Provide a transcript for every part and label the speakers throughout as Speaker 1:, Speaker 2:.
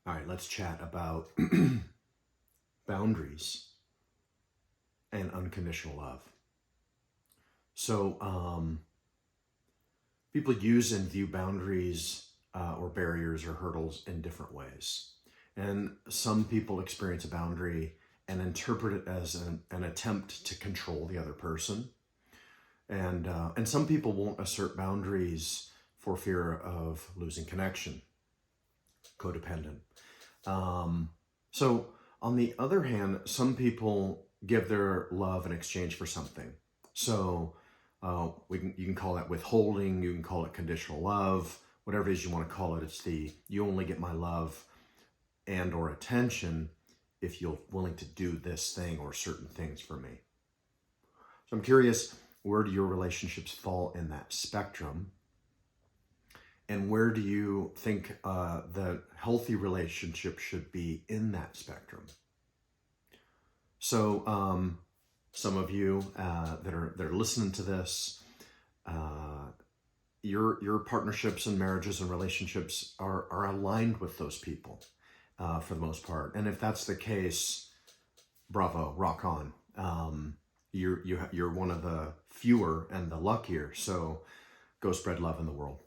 Speaker 1: All right, let's chat about boundaries and unconditional love. So, people use and view boundaries or barriers or hurdles in different ways. And some people experience a boundary and interpret it as an attempt to control the other person. And some people won't assert boundaries for fear of losing connection, codependent. So on the other hand, some people give their love in exchange for something. So you can call that withholding, you can call it conditional love, whatever it is you want to call it. It's you only get my love and or attention if you're willing to do this thing or certain things for me. So I'm curious, where do your relationships fall in that spectrum? And where do you think the healthy relationship should be in that spectrum? So some of you that are listening to this, your partnerships and marriages and relationships are aligned with those people for the most part. And if that's the case, bravo, rock on. You're one of the fewer and the luckier. So go spread love in the world.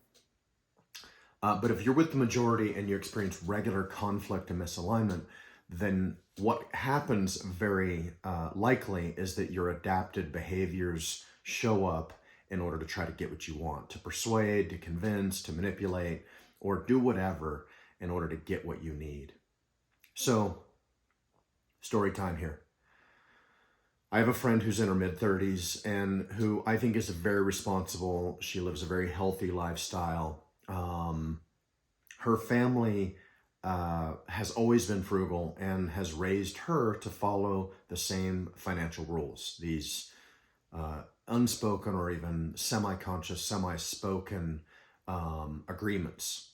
Speaker 1: But if you're with the majority and you experience regular conflict and misalignment, then what happens very likely is that your adapted behaviors show up in order to try to get what you want, to persuade, to convince, to manipulate, or do whatever in order to get what you need. So, story time here. I have a friend who's in her mid-30s and who I think is very responsible. She lives a very healthy lifestyle. Her family has always been frugal and has raised her to follow the same financial rules, these unspoken or even semi-conscious, semi-spoken agreements.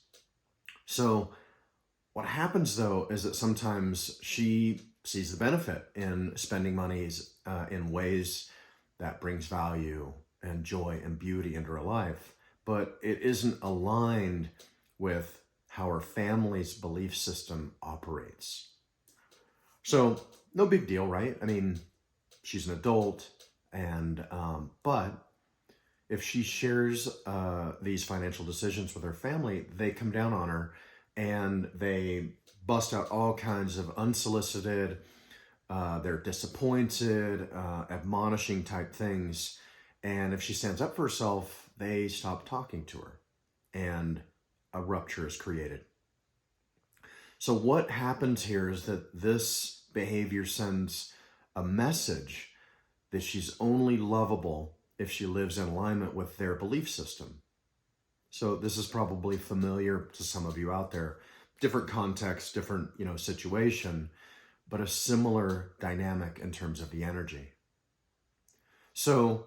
Speaker 1: So what happens though is that sometimes she sees the benefit in spending monies in ways that brings value and joy and beauty into her life, but it isn't aligned with how her family's belief system operates. So no big deal, right? I mean, she's an adult, and but if she shares these financial decisions with her family, they come down on her and they bust out all kinds of unsolicited, they're disappointed, admonishing type things. And if she stands up for herself, they stop talking to her and a rupture is created. So what happens here is that this behavior sends a message that she's only lovable if she lives in alignment with their belief system. So this is probably familiar to some of you out there. Different context, different, situation, but a similar dynamic in terms of the energy. So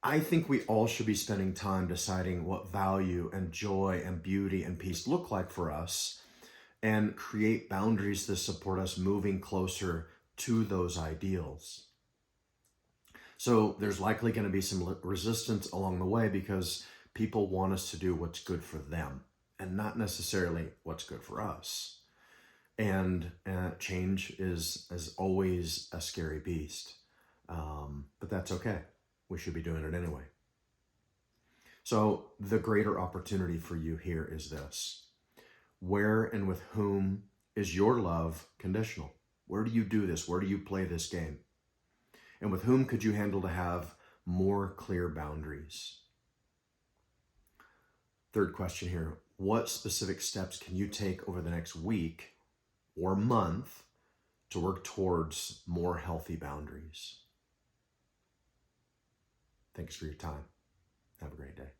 Speaker 1: I think we all should be spending time deciding what value and joy and beauty and peace look like for us and create boundaries that support us moving closer to those ideals. So there's likely going to be some resistance along the way because people want us to do what's good for them and not necessarily what's good for us. And change is always a scary beast, but that's okay. We should be doing it anyway. So the greater opportunity for you here is this. Where and with whom is your love conditional? Where do you do this? Where do you play this game? And with whom could you handle to have more clear boundaries? Third question here. What specific steps can you take over the next week or month to work towards more healthy boundaries? Thanks for your time. Have a great day.